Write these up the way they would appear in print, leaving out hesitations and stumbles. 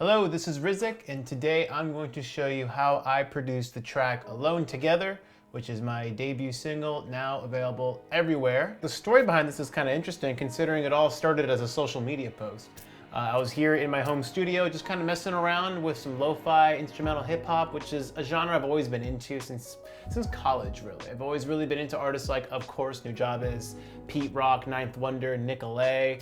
Hello, this is Rizik, and today I'm going to show you how I produced the track Alone Together, which is my debut single, now available everywhere. The story behind this is kind of interesting considering it all started as a social media post. I was here in my home studio just kind of messing around with some lo-fi instrumental hip-hop, which is a genre I've always been into since college, really. I've always really been into artists like, of course, Nujabes, Pete Rock, Ninth Wonder, Nicolay.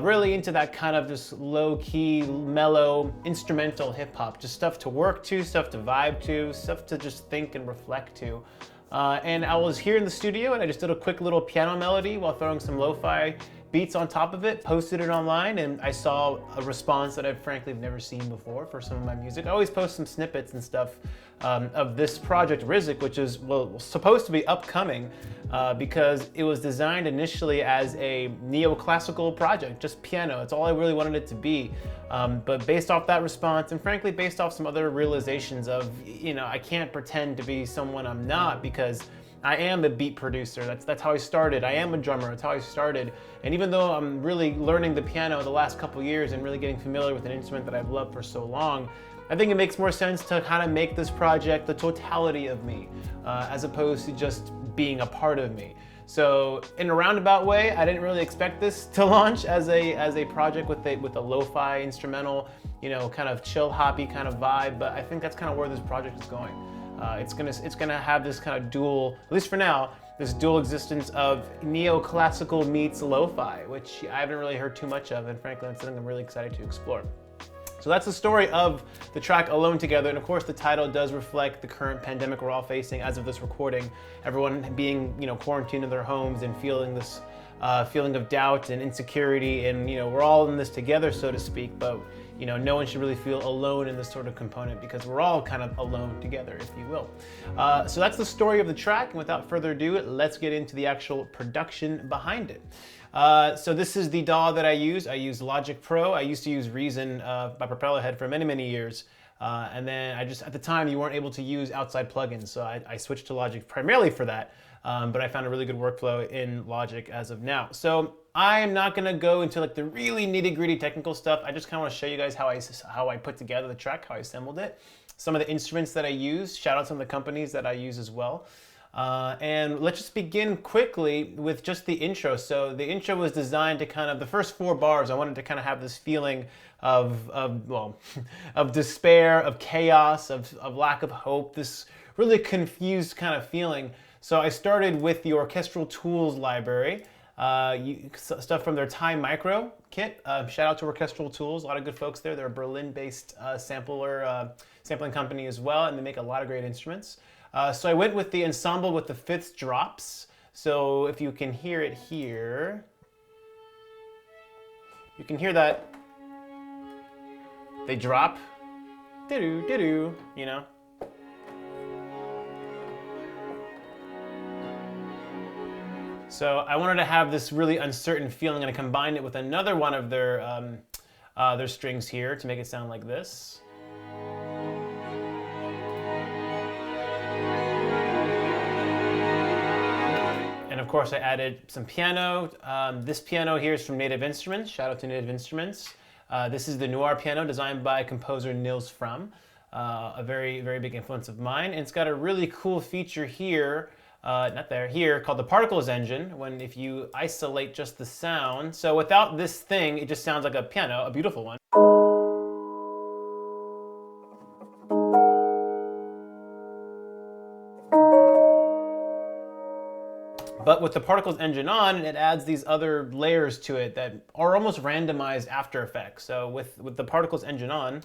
Really into that kind of just low-key, mellow, instrumental hip-hop. Just stuff to work to, stuff to vibe to, stuff to just think and reflect to. And I was here in the studio and I just did a quick little piano melody while throwing some lo-fi beats on top of it, posted it online, and I saw a response that I've frankly never seen before for some of my music. I always post some snippets and stuff of this project, Rizik, which is supposed to be upcoming because it was designed initially as a neoclassical project, just piano. That's all I really wanted it to be. But based off that response, and frankly, based off some other realizations of, I can't pretend to be someone I'm not because I am a beat producer. That's how I started. I am a drummer. That's how I started. And even though I'm really learning the piano the last couple years and really getting familiar with an instrument that I've loved for so long, I think it makes more sense to kind of make this project the totality of me, as opposed to just being a part of me. So in a roundabout way, I didn't really expect this to launch as a project with a lo-fi instrumental, kind of chill hoppy kind of vibe. But I think that's kind of where this project is going. It's gonna have this kind of dual, at least for now, this dual existence of neoclassical meets lo-fi, which I haven't really heard too much of, and frankly, that's something I'm really excited to explore. So that's the story of the track Alone Together, and of course the title does reflect the current pandemic we're all facing as of this recording. Everyone being, quarantined in their homes and feeling this feeling of doubt and insecurity, and we're all in this together, so to speak, but no one should really feel alone in this sort of component because we're all kind of alone together, if you will. So that's the story of the track, and without further ado, let's get into the actual production behind it. So this is the DAW that I use. I use Logic Pro. I used to use Reason by Propellerhead for many, many years. And then at the time, you weren't able to use outside plugins, so I switched to Logic primarily for that. But I found a really good workflow in Logic as of now. So I'm not gonna go into like the really nitty-gritty technical stuff. I just kind of want to show you guys how I put together the track, how I assembled it, some of the instruments that I use, shout out some of the companies that I use as well. And let's just begin quickly with just the intro. So the intro was designed to kind of, the first 4 bars, I wanted to kind of have this feeling of despair, of chaos, of lack of hope, this really confused kind of feeling. So I started with the Orchestral Tools library, stuff from their Time Micro kit. Shout out to Orchestral Tools, a lot of good folks there. They're a Berlin-based sampling company as well, and they make a lot of great instruments. So I went with the ensemble with the 5th drops. So if you can hear it here, you can hear that they drop, doo-doo, doo-doo, So I wanted to have this really uncertain feeling, and I combined it with another one of their strings here to make it sound like this. And of course I added some piano. This piano here is from Native Instruments. Shout out to Native Instruments. This is the Noir piano designed by composer Nils Fram, a very, very big influence of mine. And it's got a really cool feature here, here, called the Particles Engine, if you isolate just the sound. So without this thing, it just sounds like a piano, a beautiful one. But with the Particles Engine on, it adds these other layers to it that are almost randomized After Effects. So with the Particles Engine on,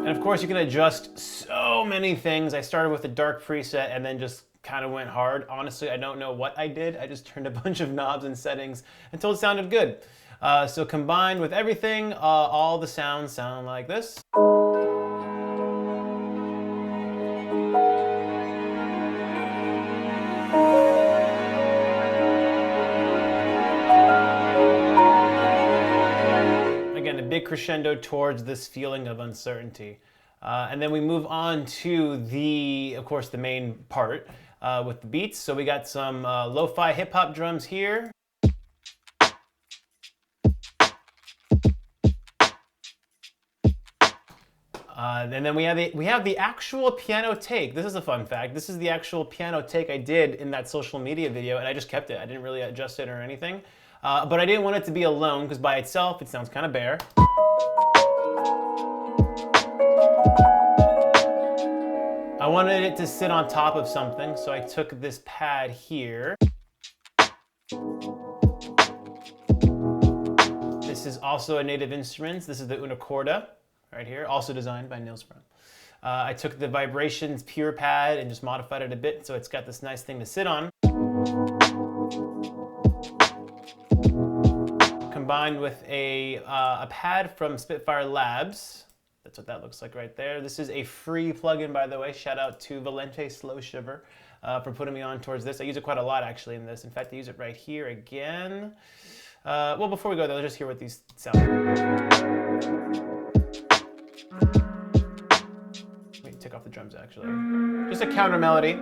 and of course you can adjust so many things. I started with a dark preset and then just kind of went hard. Honestly, I don't know what I did. I just turned a bunch of knobs and settings until it sounded good. So combined with everything, all the sounds sound like this. Big crescendo towards this feeling of uncertainty. And then we move on to of course, the main part. with the beats. So we got some lo-fi hip-hop drums here. And then we have the actual piano take. This is a fun fact. This is the actual piano take I did in that social media video, and I just kept it. I didn't really adjust it or anything. But I didn't want it to be alone, because by itself it sounds kind of bare. I wanted it to sit on top of something, so I took this pad here. This is also a Native Instruments. This is the Una Corda. Right here, also designed by Niels Brown. I took the Vibrations Pure pad and just modified it a bit so it's got this nice thing to sit on. Combined with a pad from Spitfire Labs. That's what that looks like right there. This is a free plugin, by the way. Shout out to Valente Slow Shiver for putting me on towards this. I use it quite a lot actually in this. In fact, I use it right here again. Well, before we go though, let's just hear what these sound like. Take off the drums actually. Just a counter melody,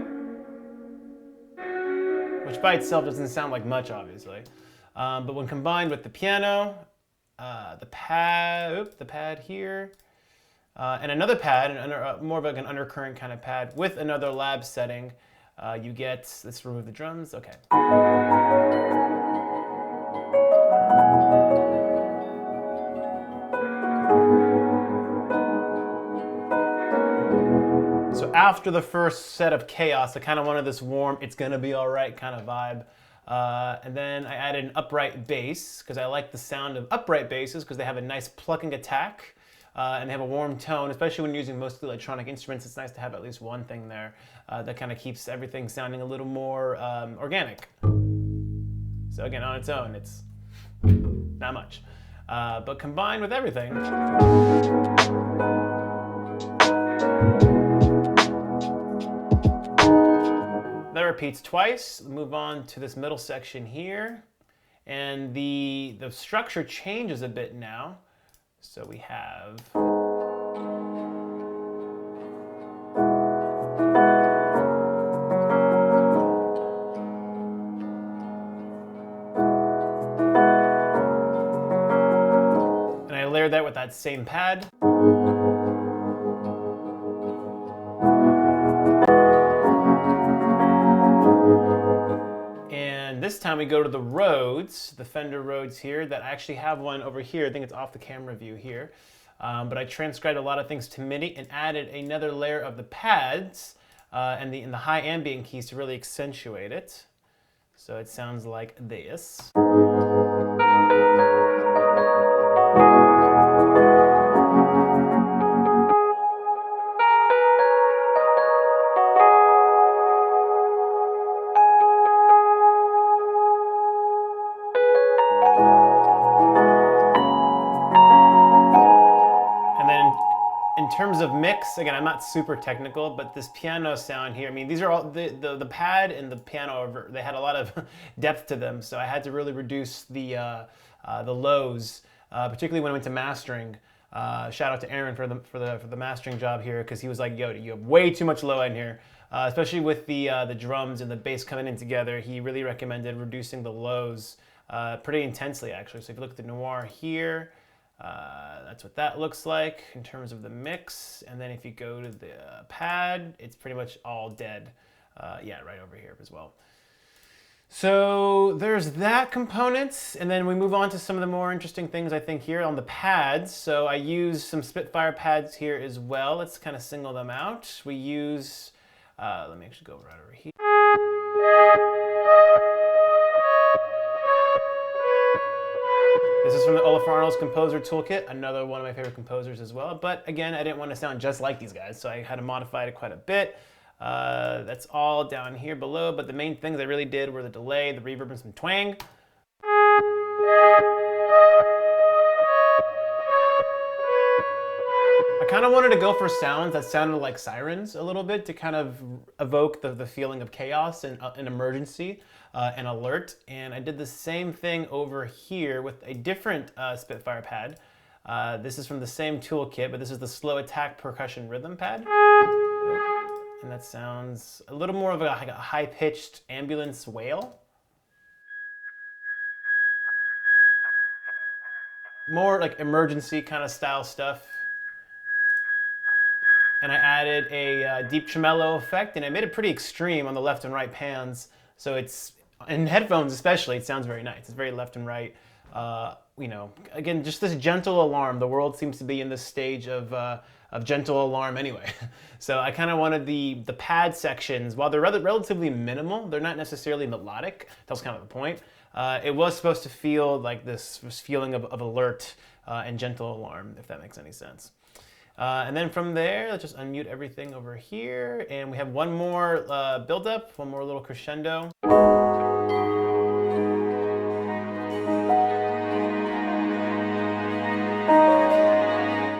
which by itself doesn't sound like much, obviously. But when combined with the piano, the pad here, and another pad, more of like an undercurrent kind of pad with another lab setting, you get, let's remove the drums, okay. So after the first set of chaos, I kind of wanted this warm, it's gonna be all right kind of vibe. And then I added an upright bass, because I like the sound of upright basses, because they have a nice plucking attack, and they have a warm tone, especially when you're using mostly electronic instruments. It's nice to have at least one thing there that kind of keeps everything sounding a little more organic. So again, on its own, it's not much. But combined with everything, that repeats twice. Move on to this middle section here. And the structure changes a bit now. So we have... And I layered that with that same pad. This time we go to the Rhodes, the Fender Rhodes here, that I actually have one over here. I think it's off the camera view here. But I transcribed a lot of things to MIDI and added another layer of the pads and the high ambient keys to really accentuate it. So it sounds like this. In terms of mix, again, I'm not super technical, but this piano sound here, I mean, these are all, the pad and the piano, they had a lot of depth to them, so I had to really reduce the lows, particularly when I went to mastering. Shout out to Aaron for the mastering job here, because he was like, yo, you have way too much low in here, especially with the drums and the bass coming in together. He really recommended reducing the lows pretty intensely, actually. So if you look at the Noir here, that's what that looks like in terms of the mix. And then if you go to the pad, it's pretty much all dead. Yeah, right over here as well. So there's that component, and then we move on to some of the more interesting things I think here on the pads. So I use some Spitfire pads here as well. Let's kind of single them out. We use, let me actually go right over here. This is from the Olaf Arnold's Composer Toolkit, another one of my favorite composers as well. But again, I didn't want to sound just like these guys, so I had to modify it quite a bit. That's all down here below, but the main things I really did were the delay, the reverb, and some twang. I kind of wanted to go for sounds that sounded like sirens a little bit to kind of evoke the feeling of chaos and an emergency and alert. And I did the same thing over here with a different Spitfire pad. This is from the same toolkit, but this is the Slow Attack Percussion Rhythm pad. And that sounds a little more of like a high-pitched ambulance wail. More like emergency kind of style stuff. And I added a deep tremolo effect, and I made it pretty extreme on the left and right pans. So it's, in headphones especially, it sounds very nice. It's very left and right. You know, again, just this gentle alarm. The world seems to be in this stage of gentle alarm anyway. So I kind of wanted the pad sections, while they're relatively minimal, they're not necessarily melodic. That was kind of the point. It was supposed to feel like this feeling of alert and gentle alarm, if that makes any sense. And then from there, let's just unmute everything over here. And we have one more build-up, one more little crescendo.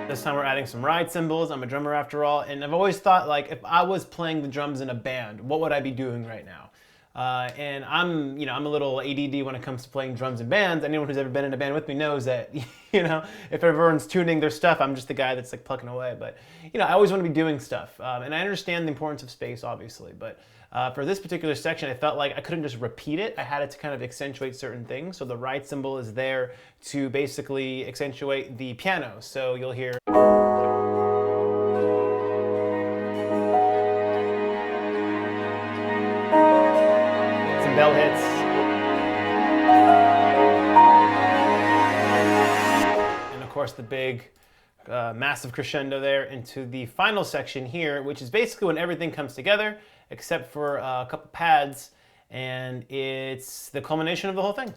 This time we're adding some ride cymbals. I'm a drummer after all, and I've always thought, like, if I was playing the drums in a band, what would I be doing right now? And I'm a little ADD when it comes to playing drums in bands. Anyone who's ever been in a band with me knows that, if everyone's tuning their stuff, I'm just the guy that's like plucking away. But, I always want to be doing stuff. And I understand the importance of space, obviously. But for this particular section, I felt like I couldn't just repeat it. I had it to kind of accentuate certain things. So the ride cymbal is there to basically accentuate the piano. So you'll hear bell hits. And of course the big massive crescendo there into the final section here, which is basically when everything comes together except for a couple pads, and it's the culmination of the whole thing.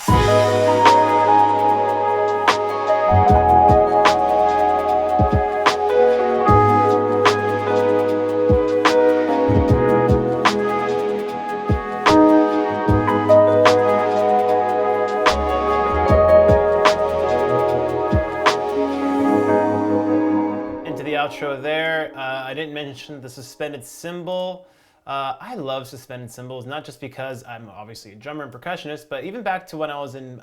Outro there. I didn't mention the suspended cymbal. I love suspended cymbals, not just because I'm obviously a drummer and percussionist, but even back to when I was in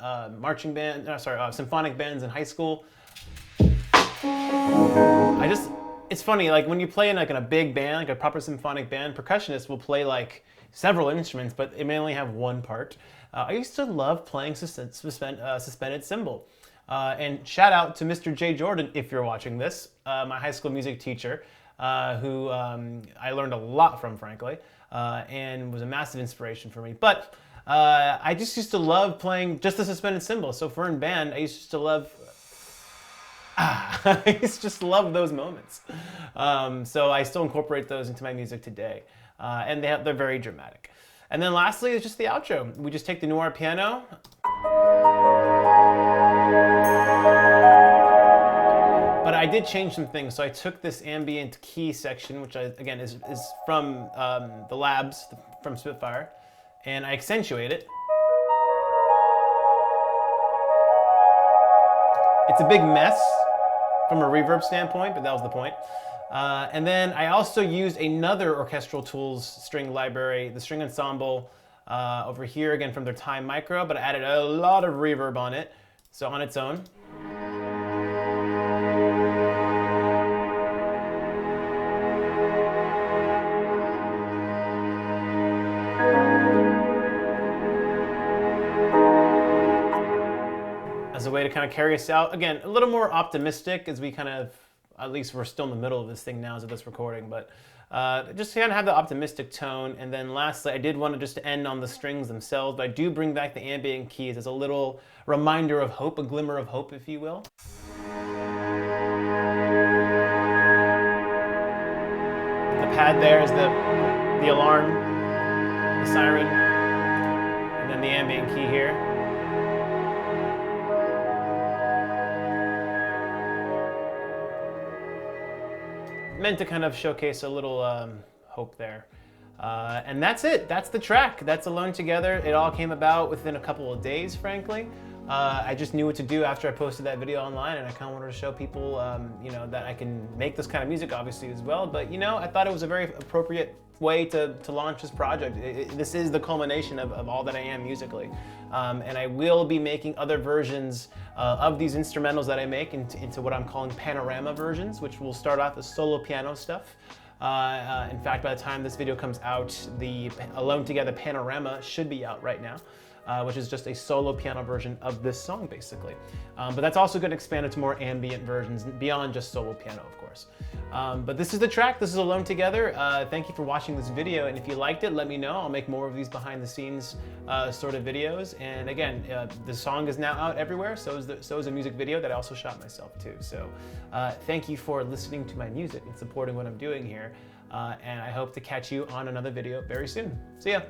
symphonic bands in high school. It's funny, like when you play in like in a big band, like a proper symphonic band, percussionists will play like several instruments, but it may only have one part. I used to love playing suspended cymbal. And shout out to Mr. J. Jordan, if you're watching this, my high school music teacher, who I learned a lot from, frankly, and was a massive inspiration for me. But I just used to love playing just the suspended cymbal. So if we're in band, I used to love, I used to just love those moments. So I still incorporate those into my music today. And they're very dramatic. And then lastly is just the outro. We just take the noir piano. But I did change some things. So I took this ambient key section, which again is from the labs from Spitfire, and I accentuate it. It's a big mess from a reverb standpoint, but that was the point. And then I also used another Orchestral Tools string library, the string ensemble over here, again from their Time Micro, but I added a lot of reverb on it, so on its own. As a way to kind of carry us out. Again, a little more optimistic as we kind of, at least we're still in the middle of this thing now as of this recording, but just to kind of have the optimistic tone. And then lastly, I did want to just end on the strings themselves, but I do bring back the ambient keys as a little reminder of hope, a glimmer of hope, if you will. The pad there is the alarm, the siren, and then the ambient key here. Meant to kind of showcase a little hope there. And that's it. That's the track. That's Alone Together. It all came about within a couple of days, frankly. I just knew what to do after I posted that video online, and I kind of wanted to show people, that I can make this kind of music, obviously, as well. But, I thought it was a very appropriate way to launch this project. This is the culmination of all that I am musically. And I will be making other versions of these instrumentals that I make into what I'm calling panorama versions, which will start off as solo piano stuff. In fact, by the time this video comes out, the Alone Together Panorama should be out right now. Which is just a solo piano version of this song, basically. But that's also going to expand into more ambient versions beyond just solo piano, of course. But this is the track. This is Alone Together. Thank you for watching this video, and if you liked it, let me know. I'll make more of these behind-the-scenes sort of videos. And again, the song is now out everywhere. So is a music video that I also shot myself too. So thank you for listening to my music and supporting what I'm doing here. And I hope to catch you on another video very soon. See ya.